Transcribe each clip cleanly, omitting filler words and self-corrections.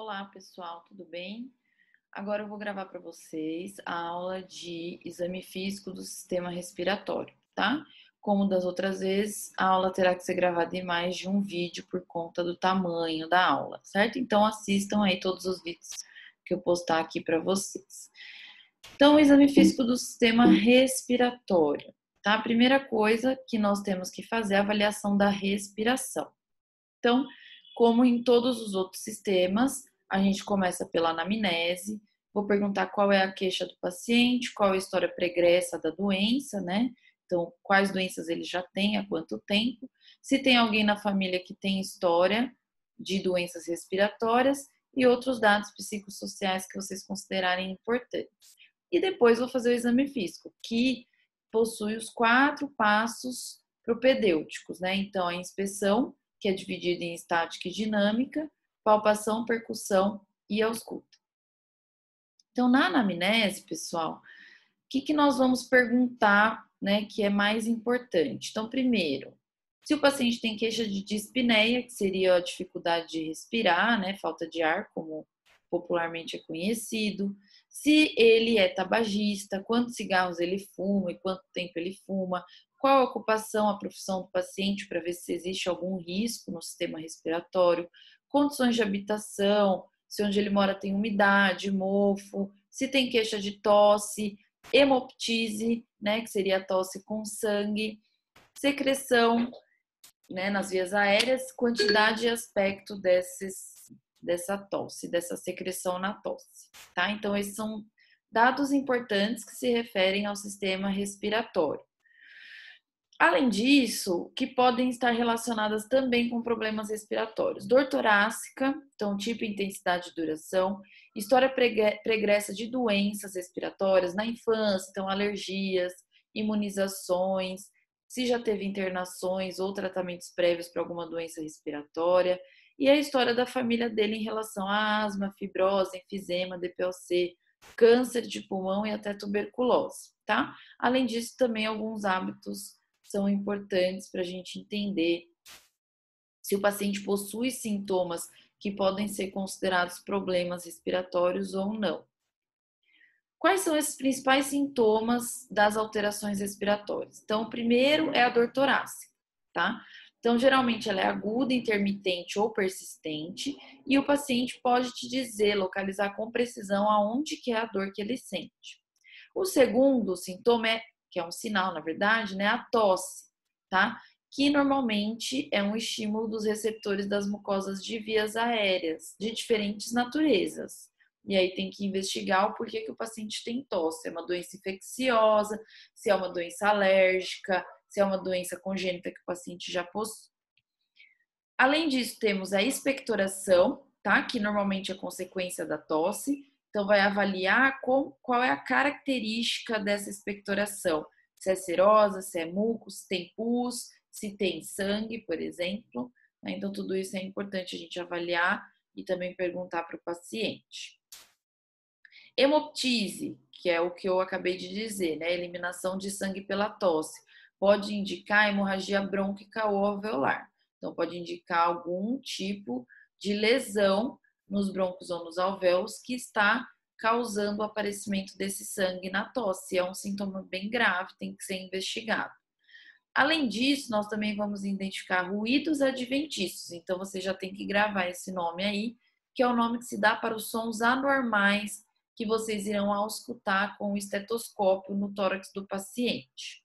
Olá, pessoal, tudo bem? Agora eu vou gravar para vocês a aula de exame físico do sistema respiratório, tá? Como das outras vezes, a aula terá que ser gravada em mais de um vídeo por conta do tamanho da aula, certo? Então assistam aí todos os vídeos que eu postar aqui para vocês. Então, o exame físico do sistema respiratório, tá? A primeira coisa que nós temos que fazer é a avaliação da respiração. Então, como em todos os outros sistemas, a gente começa pela anamnese. Vou perguntar qual é a queixa do paciente, qual é a história pregressa da doença, né? Então, quais doenças ele já tem, há quanto tempo. Se tem alguém na família que tem história de doenças respiratórias e outros dados psicossociais que vocês considerarem importantes. E depois vou fazer o exame físico, que possui os 4 passos propedêuticos, né? Então, a inspeção, que é dividida em estática e dinâmica, palpação, percussão e ausculta. Então, na anamnese, pessoal, o que nós vamos perguntar, né, que é mais importante? Então, primeiro, se o paciente tem queixa de dispneia, que seria a dificuldade de respirar, né, falta de ar, como popularmente é conhecido, se ele é tabagista, quantos cigarros ele fuma e quanto tempo ele fuma, qual a ocupação, a profissão do paciente, para ver se existe algum risco no sistema respiratório, condições de habitação, se onde ele mora tem umidade, mofo, se tem queixa de tosse, hemoptise, né, que seria a tosse com sangue, secreção, né, nas vias aéreas, quantidade e aspecto dessa tosse, dessa secreção na tosse, tá? Então, esses são dados importantes que se referem ao sistema respiratório. Além disso, que podem estar relacionadas também com problemas respiratórios. Dor torácica, então tipo, intensidade e duração. História pregressa de doenças respiratórias na infância, então alergias, imunizações, se já teve internações ou tratamentos prévios para alguma doença respiratória. E a história da família dele em relação a asma, fibrose, enfisema, DPOC, câncer de pulmão e até tuberculose, tá? Além disso, também alguns hábitos são importantes para a gente entender se o paciente possui sintomas que podem ser considerados problemas respiratórios ou não. Quais são esses principais sintomas das alterações respiratórias? Então, o primeiro é a dor torácica, tá? Então, geralmente ela é aguda, intermitente ou persistente, e o paciente pode te dizer, localizar com precisão aonde que é a dor que ele sente. O segundo sintoma que é um sinal, na verdade, né, a tosse, tá? Que normalmente é um estímulo dos receptores das mucosas de vias aéreas, de diferentes naturezas. E aí tem que investigar o porquê que o paciente tem tosse. Se é uma doença infecciosa, se é uma doença alérgica, se é uma doença congênita que o paciente já possui. Além disso, temos a expectoração, tá? Que normalmente é consequência da tosse. Então, vai avaliar qual é a característica dessa expectoração. Se é serosa, se é muco, se tem pus, se tem sangue, por exemplo. Então, tudo isso é importante a gente avaliar e também perguntar para o paciente. Hemoptise, que é o que eu acabei de dizer, né? Eliminação de sangue pela tosse. Pode indicar hemorragia brônquica ou alveolar. Então, pode indicar algum tipo de lesão nos brônquios ou nos alvéolos que está causando o aparecimento desse sangue na tosse. É um sintoma bem grave, tem que ser investigado. Além disso, nós também vamos identificar ruídos adventícios. Então, você já tem que gravar esse nome aí, que é o nome que se dá para os sons anormais que vocês irão auscultar com o estetoscópio no tórax do paciente.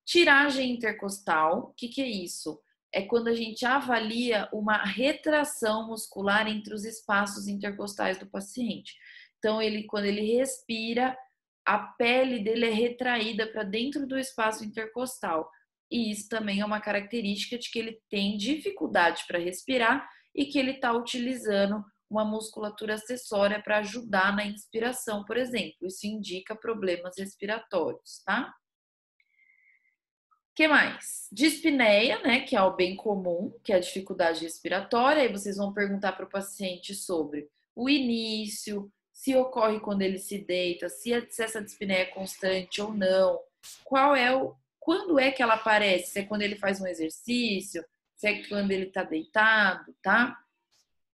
Tiragem intercostal, o que é isso? É quando a gente avalia uma retração muscular entre os espaços intercostais do paciente. Então, quando ele respira, a pele dele é retraída para dentro do espaço intercostal. E isso também é uma característica de que ele tem dificuldade para respirar e que ele está utilizando uma musculatura acessória para ajudar na inspiração, por exemplo. Isso indica problemas respiratórios, tá? Que mais? Dispneia, né, que é o bem comum, que é a dificuldade respiratória. Aí vocês vão perguntar para o paciente sobre o início, se ocorre quando ele se deita, se essa dispneia é constante ou não, quando é que ela aparece, se é quando ele faz um exercício, se é quando ele está deitado, tá?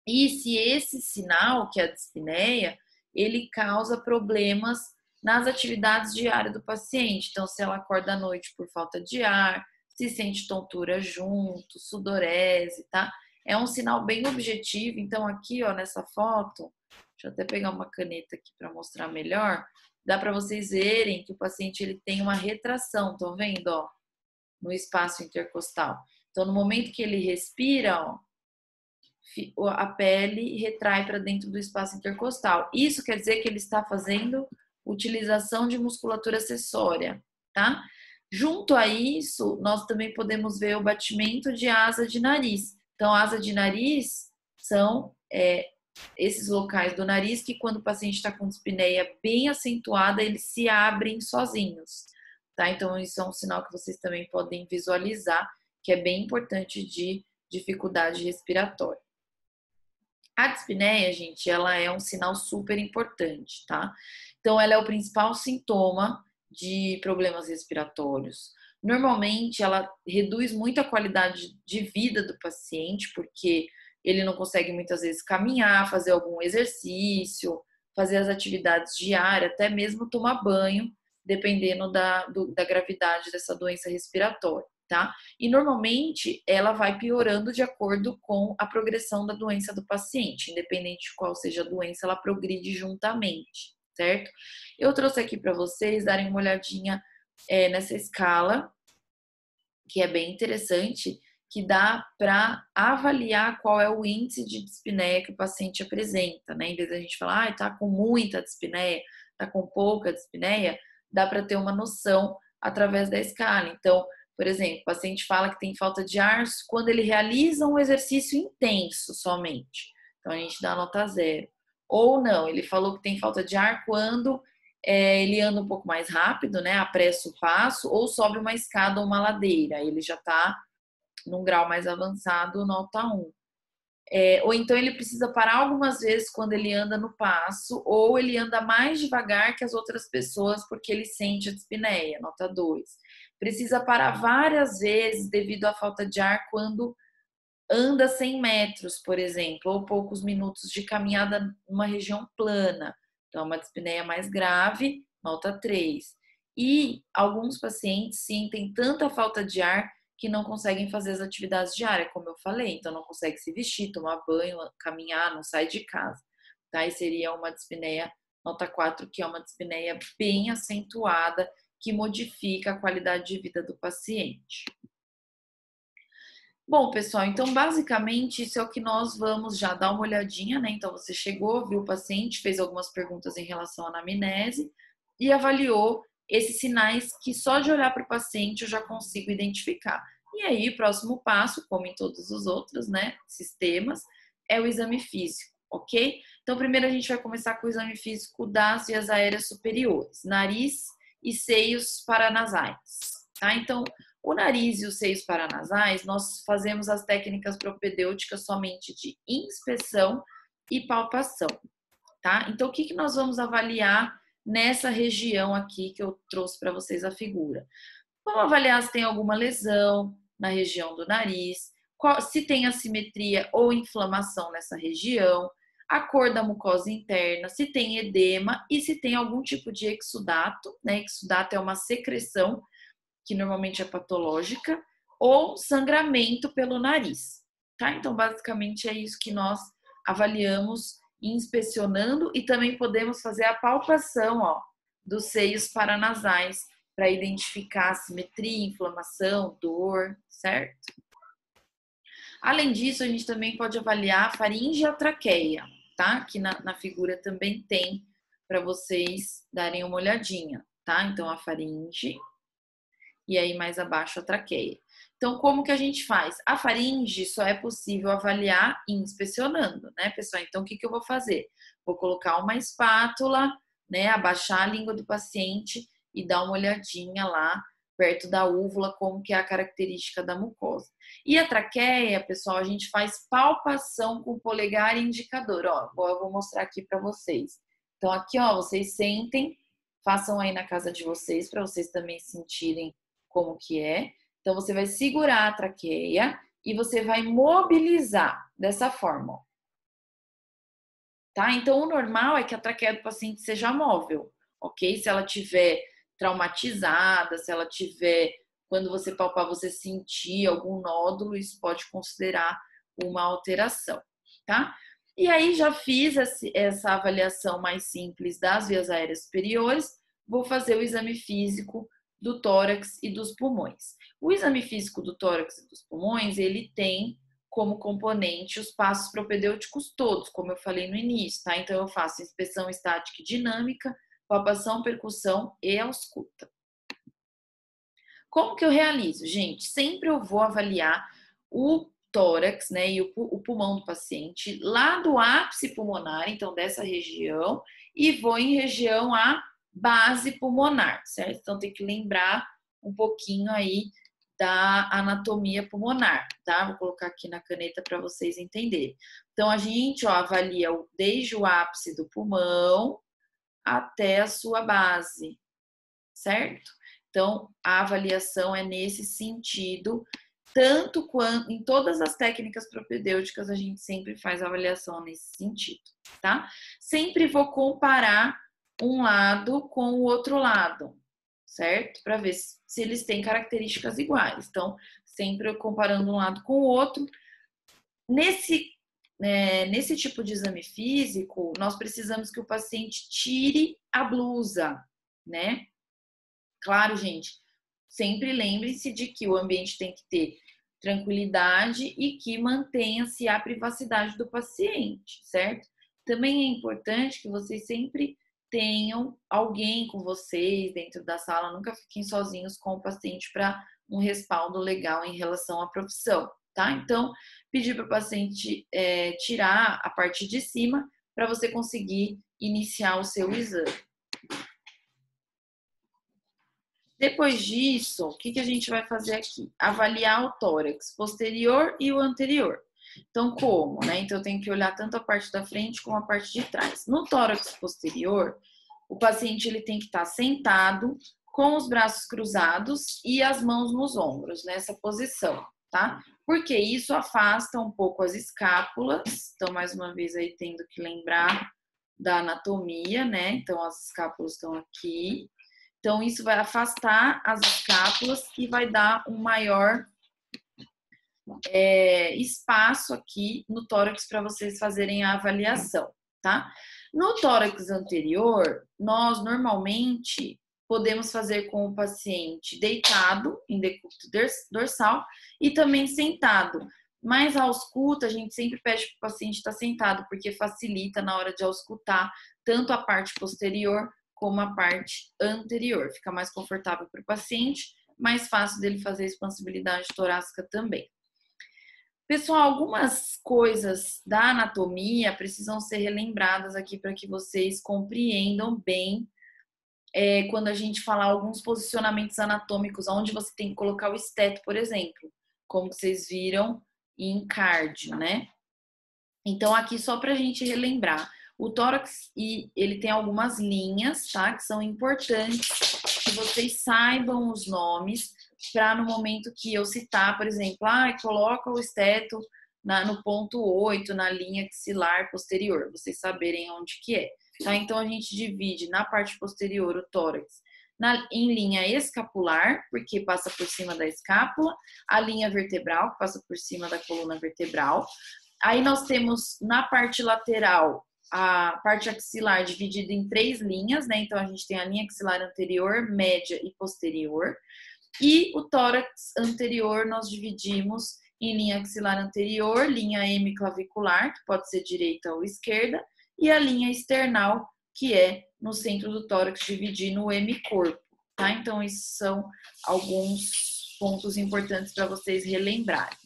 e se esse sinal, que é a dispneia, ele causa problemas nas atividades diárias do paciente. Então, se ela acorda à noite por falta de ar, se sente tontura junto, sudorese, tá? É um sinal bem objetivo. Então, aqui, ó, nessa foto, deixa eu até pegar uma caneta aqui para mostrar melhor. Dá para vocês verem que o paciente ele tem uma retração, estão vendo, ó, no espaço intercostal. Então, no momento que ele respira, ó, a pele retrai para dentro do espaço intercostal. Isso quer dizer que ele está fazendo utilização de musculatura acessória, tá? Junto a isso, nós também podemos ver o batimento de asa de nariz. Então, asa de nariz são esses locais do nariz que, quando o paciente está com dispneia bem acentuada, eles se abrem sozinhos, tá? Então, isso é um sinal que vocês também podem visualizar, que é bem importante de dificuldade respiratória. A dispneia, gente, ela é um sinal super importante, tá? Então, ela é o principal sintoma de problemas respiratórios. Normalmente, ela reduz muito a qualidade de vida do paciente, porque ele não consegue muitas vezes caminhar, fazer algum exercício, fazer as atividades diárias, até mesmo tomar banho, dependendo da gravidade dessa doença respiratória, tá? E normalmente ela vai piorando de acordo com a progressão da doença do paciente, independente de qual seja a doença, ela progride juntamente, certo? Eu trouxe aqui para vocês darem uma olhadinha nessa escala, que é bem interessante, que dá para avaliar qual é o índice de dispneia que o paciente apresenta, né? Em vez da gente falar, tá com muita dispneia, tá com pouca dispneia, dá para ter uma noção através da escala. Então, por exemplo, o paciente fala que tem falta de ar quando ele realiza um exercício intenso somente. Então, a gente dá nota 0. Ou não, ele falou que tem falta de ar quando ele anda um pouco mais rápido, né? Apressa o passo, ou sobe uma escada ou uma ladeira. Ele já está num grau mais avançado, nota 1. Ou então ele precisa parar algumas vezes quando ele anda no passo, ou ele anda mais devagar que as outras pessoas porque ele sente a dispneia, nota 2. Precisa parar várias vezes devido à falta de ar quando anda 100 metros, por exemplo, ou poucos minutos de caminhada numa região plana. Então, uma dispneia mais grave, nota 3. E alguns pacientes sentem tanta falta de ar que não conseguem fazer as atividades diárias, como eu falei. Então, não consegue se vestir, tomar banho, caminhar, não sai de casa. Tá? E seria uma dispneia nota 4, que é uma dispneia bem acentuada, que modifica a qualidade de vida do paciente. Bom, pessoal, então basicamente isso é o que nós vamos já dar uma olhadinha, né? Então você chegou, viu o paciente, fez algumas perguntas em relação à anamnese e avaliou esses sinais que só de olhar para o paciente eu já consigo identificar. E aí, o próximo passo, como em todos os outros, né, sistemas, é o exame físico, ok? Então, primeiro a gente vai começar com o exame físico das vias aéreas superiores, nariz e seios paranasais, tá? Então, o nariz e os seios paranasais, nós fazemos as técnicas propedêuticas somente de inspeção e palpação, tá? Então, o que nós vamos avaliar nessa região aqui que eu trouxe para vocês a figura? Vamos avaliar se tem alguma lesão na região do nariz, se tem assimetria ou inflamação nessa região, a cor da mucosa interna, se tem edema e se tem algum tipo de exudato, né? Exudato é uma secreção que normalmente é patológica, ou sangramento pelo nariz, tá? Então, basicamente é isso que nós avaliamos inspecionando e também podemos fazer a palpação, ó, dos seios paranasais para identificar simetria, inflamação, dor, certo? Além disso, a gente também pode avaliar a faringe e a traqueia, tá? Que na figura também tem para vocês darem uma olhadinha, tá? Então, a faringe e aí mais abaixo a traqueia. Então, como que a gente faz? A faringe só é possível avaliar inspecionando, né, pessoal? Então, o que eu vou fazer? Vou colocar uma espátula, né, abaixar a língua do paciente e dar uma olhadinha lá perto da úvula, como que é a característica da mucosa. E a traqueia, pessoal, a gente faz palpação com o polegar e indicador. Ó, eu vou mostrar aqui para vocês. Então, aqui, ó, vocês sentem, façam aí na casa de vocês, para vocês também sentirem como que é. Então, você vai segurar a traqueia e você vai mobilizar dessa forma, ó. tá? Então, o normal é que a traqueia do paciente seja móvel, ok? Se ela tiver traumatizada, se essa tiver, quando você palpar, você sentir algum nódulo, isso pode considerar uma alteração, tá? E aí já fiz essa avaliação mais simples das vias aéreas superiores, vou fazer o exame físico do tórax e dos pulmões. O exame físico do tórax e dos pulmões, ele tem como componente os passos propedêuticos todos, como eu falei no início, tá? Então eu faço inspeção estática e dinâmica, palpação, percussão e ausculta. Como que eu realizo, gente? Sempre eu vou avaliar o tórax, né, e o pulmão do paciente lá do ápice pulmonar, então dessa região, e vou em região a base pulmonar, certo? Então tem que lembrar um pouquinho aí da anatomia pulmonar, tá? Vou colocar aqui na caneta para vocês entenderem. Então a gente, ó, avalia desde o ápice do pulmão até a sua base, certo? Então, a avaliação é nesse sentido, tanto quanto em todas as técnicas propedêuticas, a gente sempre faz avaliação nesse sentido, tá? Sempre vou comparar um lado com o outro lado, certo? Para ver se eles têm características iguais. Então, sempre comparando um lado com o outro. Nesse tipo de exame físico, nós precisamos que o paciente tire a blusa, né? Claro, gente, sempre lembre-se de que o ambiente tem que ter tranquilidade e que mantenha-se a privacidade do paciente, certo? Também é importante que vocês sempre tenham alguém com vocês dentro da sala, nunca fiquem sozinhos com o paciente para um respaldo legal em relação à profissão, tá? Então, pedir para o paciente tirar a parte de cima para você conseguir iniciar o seu exame. Depois disso, o que a gente vai fazer aqui? Avaliar o tórax posterior e o anterior. Então, como, né? Então, eu tenho que olhar tanto a parte da frente como a parte de trás. No tórax posterior, o paciente ele tem que estar sentado, com os braços cruzados e as mãos nos ombros, nessa posição, tá? Porque isso afasta um pouco as escápulas. Então, mais uma vez aí, tendo que lembrar da anatomia, né? Então, as escápulas estão aqui. Então, isso vai afastar as escápulas e vai dar um maior espaço aqui no tórax para vocês fazerem a avaliação, tá? No tórax anterior, nós normalmente podemos fazer com o paciente deitado, em decúbito dorsal, e também sentado. Mas a ausculta, a gente sempre pede para o paciente estar sentado, porque facilita na hora de auscultar tanto a parte posterior como a parte anterior. Fica mais confortável para o paciente, mais fácil dele fazer a expansibilidade torácica também. Pessoal, algumas coisas da anatomia precisam ser relembradas aqui para que vocês compreendam bem quando a gente falar alguns posicionamentos anatômicos, onde você tem que colocar o esteto, por exemplo, como vocês viram em cardio, né? Então, aqui só para a gente relembrar. O tórax, ele tem algumas linhas, tá? Que são importantes que vocês saibam os nomes para no momento que eu citar, por exemplo, coloca o esteto no ponto 8, na linha axilar posterior, vocês saberem onde que é, tá? Então, a gente divide na parte posterior o tórax em linha escapular, porque passa por cima da escápula, a linha vertebral, que passa por cima da coluna vertebral. Aí nós temos na parte lateral a parte axilar dividida em 3 linhas, né? Então a gente tem a linha axilar anterior, média e posterior. E o tórax anterior nós dividimos em linha axilar anterior, linha hemiclavicular, que pode ser direita ou esquerda, e a linha external, que é no centro do tórax, dividindo o hemicorpo, tá? Então, esses são alguns pontos importantes para vocês relembrarem.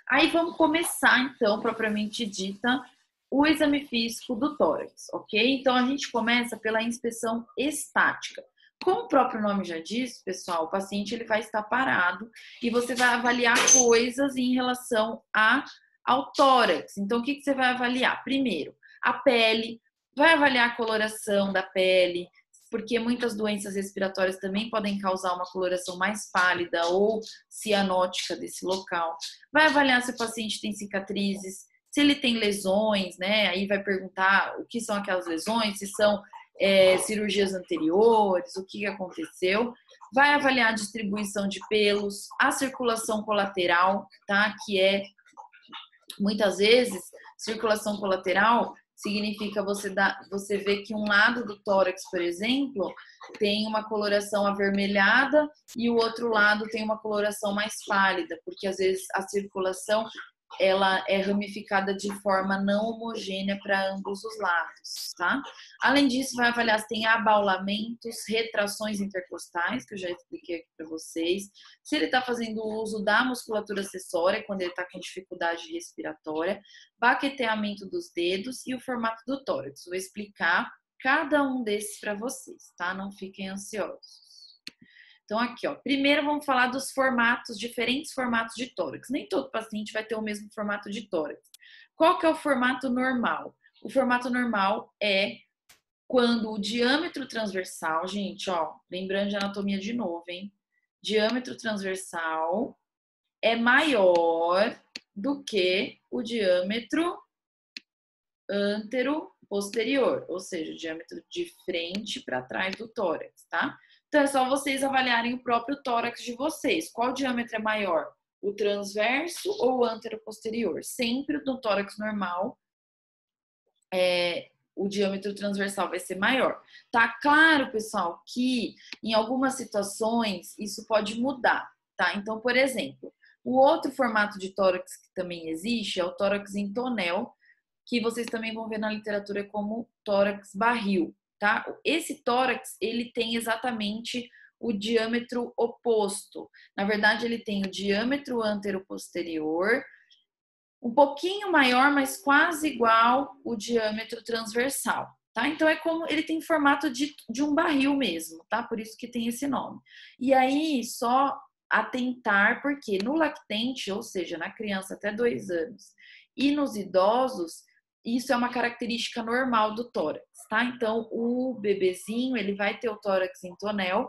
Aí vamos começar, então, propriamente dita, o exame físico do tórax, ok? Então, a gente começa pela inspeção estática. Como o próprio nome já diz, pessoal, o paciente ele vai estar parado e você vai avaliar coisas em relação ao tórax. Então, o que você vai avaliar? Primeiro, a pele, vai avaliar a coloração da pele, porque muitas doenças respiratórias também podem causar uma coloração mais pálida ou cianótica desse local. Vai avaliar se o paciente tem cicatrizes, se ele tem lesões, né? Aí vai perguntar o que são aquelas lesões, se são cirurgias anteriores, o que aconteceu. Vai avaliar a distribuição de pelos, a circulação colateral, tá? Que é, muitas vezes, circulação colateral significa você ver que um lado do tórax, por exemplo, tem uma coloração avermelhada e o outro lado tem uma coloração mais pálida, porque às vezes a circulação ela é ramificada de forma não homogênea para ambos os lados, tá? Além disso, vai avaliar se tem abaulamentos, retrações intercostais, que eu já expliquei aqui para vocês, se ele está fazendo uso da musculatura acessória, quando ele está com dificuldade respiratória, baqueteamento dos dedos e o formato do tórax. Vou explicar cada um desses para vocês, tá? Não fiquem ansiosos. Então, aqui, ó, primeiro vamos falar dos formatos, diferentes formatos de tórax. Nem todo paciente vai ter o mesmo formato de tórax. Qual que é o formato normal? O formato normal é quando o diâmetro transversal, gente, ó, lembrando de anatomia de novo, hein? Diâmetro transversal é maior do que o diâmetro antero-posterior, ou seja, o diâmetro de frente para trás do tórax, tá? Então, é só vocês avaliarem o próprio tórax de vocês. Qual diâmetro é maior? O transverso ou o antero-posterior? Sempre no tórax normal, o diâmetro transversal vai ser maior. Tá claro, pessoal, que em algumas situações isso pode mudar, tá? Então, por exemplo, o outro formato de tórax que também existe é o tórax em tonel, que vocês também vão ver na literatura como tórax barril, tá? Esse tórax, ele tem exatamente o diâmetro oposto. Na verdade, ele tem o diâmetro antero-posterior, um pouquinho maior, mas quase igual o diâmetro transversal, tá? Então, é como ele tem formato de um barril mesmo, tá? Por isso que tem esse nome. E aí, só atentar, porque no lactente, ou seja, na criança até 2 anos, e nos idosos, isso é uma característica normal do tórax, tá? Então, o bebezinho, ele vai ter o tórax em tonel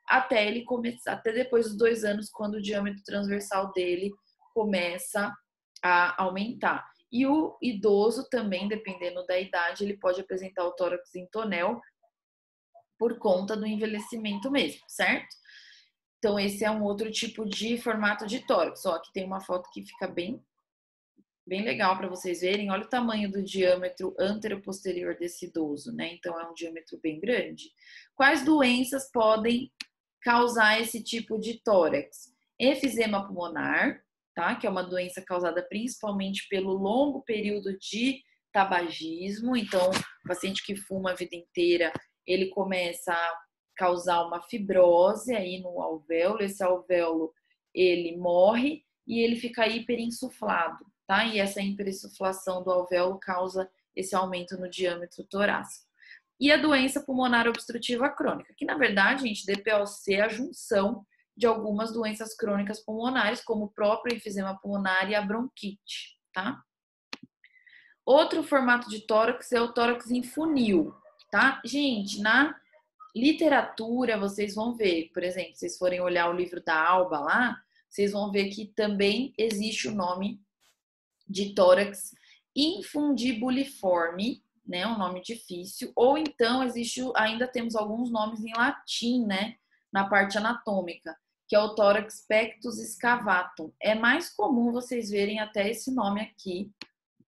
até ele começar, até depois dos 2 anos, quando o diâmetro transversal dele começa a aumentar. E o idoso também, dependendo da idade, ele pode apresentar o tórax em tonel por conta do envelhecimento mesmo, certo? Então, esse é um outro tipo de formato de tórax. Ó, aqui tem uma foto que fica bem legal para vocês verem. Olha o tamanho do diâmetro antero-posterior desse idoso, né? Então, é um diâmetro bem grande. Quais doenças podem causar esse tipo de tórax? Efisema pulmonar, tá? Que é uma doença causada principalmente pelo longo período de tabagismo. Então, o paciente que fuma a vida inteira, ele começa a causar uma fibrose aí no alvéolo. Esse alvéolo, ele morre e ele fica hiperinsuflado, tá? E essa hiperinsuflação do alvéolo causa esse aumento no diâmetro torácico. E a doença pulmonar obstrutiva crônica, que na verdade, gente, DPOC é a junção de algumas doenças crônicas pulmonares, como o próprio enfisema pulmonar e a bronquite, tá? Outro formato de tórax é o tórax em funil, tá? Gente, na literatura vocês vão ver, por exemplo, se vocês forem olhar o livro da Alba lá, vocês vão ver que também existe o nome de tórax infundibuliforme, né, um nome difícil, ou então ainda temos alguns nomes em latim, né, na parte anatômica, que é o tórax pectus excavatum. É mais comum vocês verem até esse nome aqui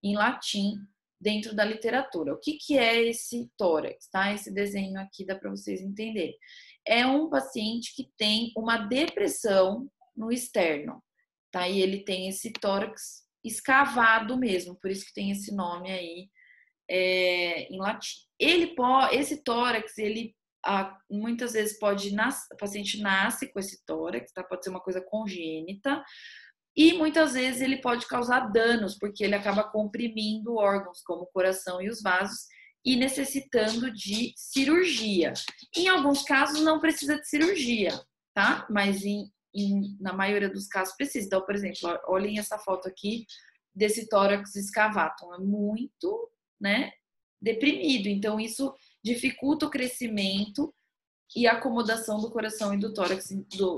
em latim dentro da literatura. O que é esse tórax, tá? Esse desenho aqui dá para vocês entenderem. É um paciente que tem uma depressão no externo, tá? E ele tem esse tórax escavado mesmo, por isso que tem esse nome aí em latim. Esse tórax, ele muitas vezes o paciente nasce com esse tórax, tá? Pode ser uma coisa congênita, e muitas vezes ele pode causar danos, porque ele acaba comprimindo órgãos como o coração e os vasos e necessitando de cirurgia. Em alguns casos não precisa de cirurgia, tá? Mas na maioria dos casos precisa. Então, por exemplo, olhem essa foto aqui desse tórax escavatum. É muito, né, deprimido. Então, isso dificulta o crescimento e a acomodação do coração e do tórax,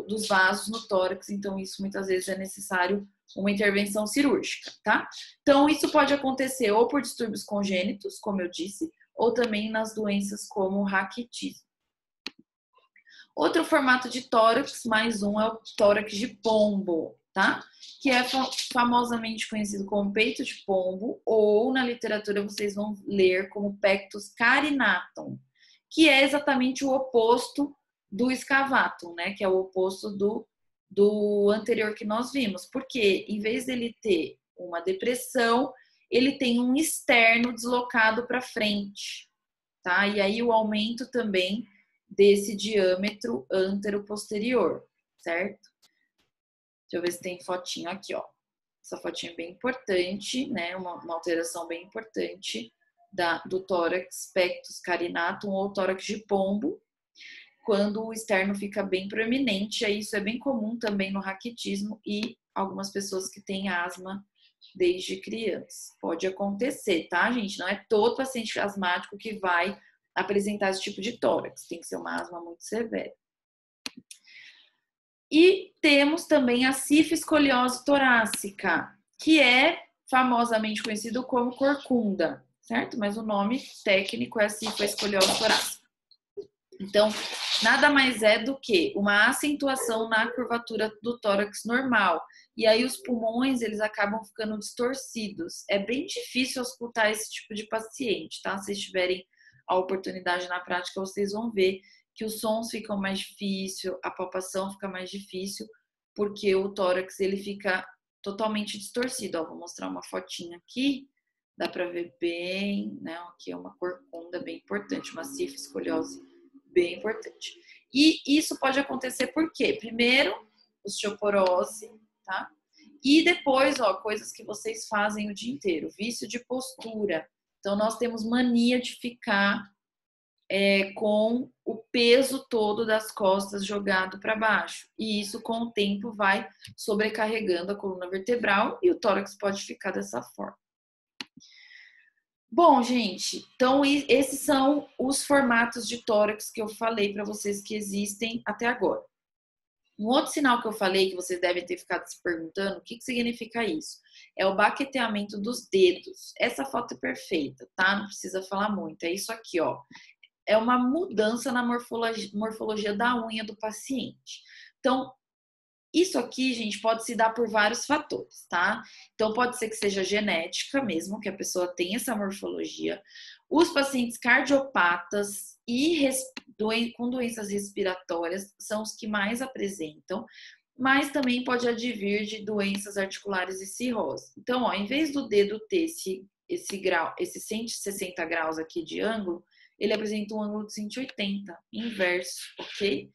dos vasos no tórax. Então, isso muitas vezes é necessário uma intervenção cirúrgica, tá? Então, isso pode acontecer ou por distúrbios congênitos, como eu disse, ou também nas doenças como o raquitismo. Outro formato de tórax, mais um, é o tórax de pombo, tá? Que é famosamente conhecido como peito de pombo, ou na literatura vocês vão ler como pectus carinatum, que é exatamente o oposto do scavatum, né? Que é o oposto do anterior que nós vimos. Porque em vez dele ter uma depressão, ele tem um externo deslocado para frente, tá? E aí o aumento também desse diâmetro antero-posterior, certo? Deixa eu ver se tem fotinho aqui, ó. Essa fotinha é bem importante, né? Uma alteração bem importante do tórax pectus carinatum ou tórax de pombo, quando o externo fica bem proeminente. Aí isso é bem comum também no raquitismo e algumas pessoas que têm asma desde criança. Pode acontecer, tá, gente? Não é todo paciente asmático que vai apresentar esse tipo de tórax. Tem que ser uma asma muito severa. E temos também a cifescoliose torácica, que é famosamente conhecido como corcunda, certo? Mas o nome técnico é cifescoliose torácica. Então, nada mais é do que uma acentuação na curvatura do tórax normal. E aí os pulmões, eles acabam ficando distorcidos. É bem difícil auscultar esse tipo de paciente, tá? Se tiverem a oportunidade na prática, vocês vão ver que os sons ficam mais difíceis, a palpação fica mais difícil, porque o tórax ele fica totalmente distorcido. Ó, vou mostrar uma fotinha aqui, dá para ver bem, né? Aqui é uma corcunda bem importante, uma cifescoliose bem importante. E isso pode acontecer por quê? Primeiro, osteoporose, tá? E depois, ó, coisas que vocês fazem o dia inteiro, vício de postura. Então, nós temos mania de ficar com o peso todo das costas jogado para baixo. E isso, com o tempo, vai sobrecarregando a coluna vertebral e o tórax pode ficar dessa forma. Bom, gente, então esses são os formatos de tórax que eu falei para vocês que existem até agora. Um outro sinal que eu falei, que vocês devem ter ficado se perguntando, o que significa isso? É o baqueteamento dos dedos. Essa foto é perfeita, tá? Não precisa falar muito. É isso aqui, ó. É uma mudança na morfologia da unha do paciente. Então, isso aqui, gente, pode se dar por vários fatores, tá? Então, pode ser que seja genética mesmo, que a pessoa tem essa morfologia. Os pacientes cardiopatas e com doenças respiratórias são os que mais apresentam, mas também pode advir de doenças articulares e cirrose. Então, ó, em vez do dedo ter esse grau, esse 160 graus aqui de ângulo, ele apresenta um ângulo de 180, inverso, ok?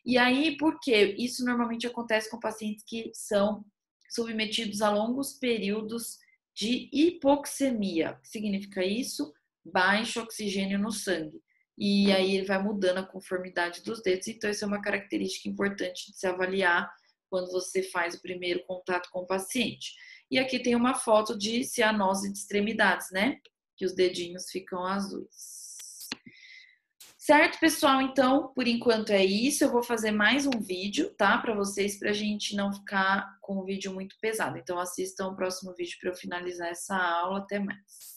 E aí, por quê? Isso normalmente acontece com pacientes que são submetidos a longos períodos de hipoxemia. O que significa isso? Baixo oxigênio no sangue. E aí ele vai mudando a conformidade dos dedos. Então, isso é uma característica importante de se avaliar quando você faz o primeiro contato com o paciente. E aqui tem uma foto de cianose de extremidades, né? Que os dedinhos ficam azuis. Certo, pessoal? Então, por enquanto é isso. Eu vou fazer mais um vídeo, tá? Para vocês, pra gente não ficar com um vídeo muito pesado. Então, assistam o próximo vídeo para eu finalizar essa aula. Até mais.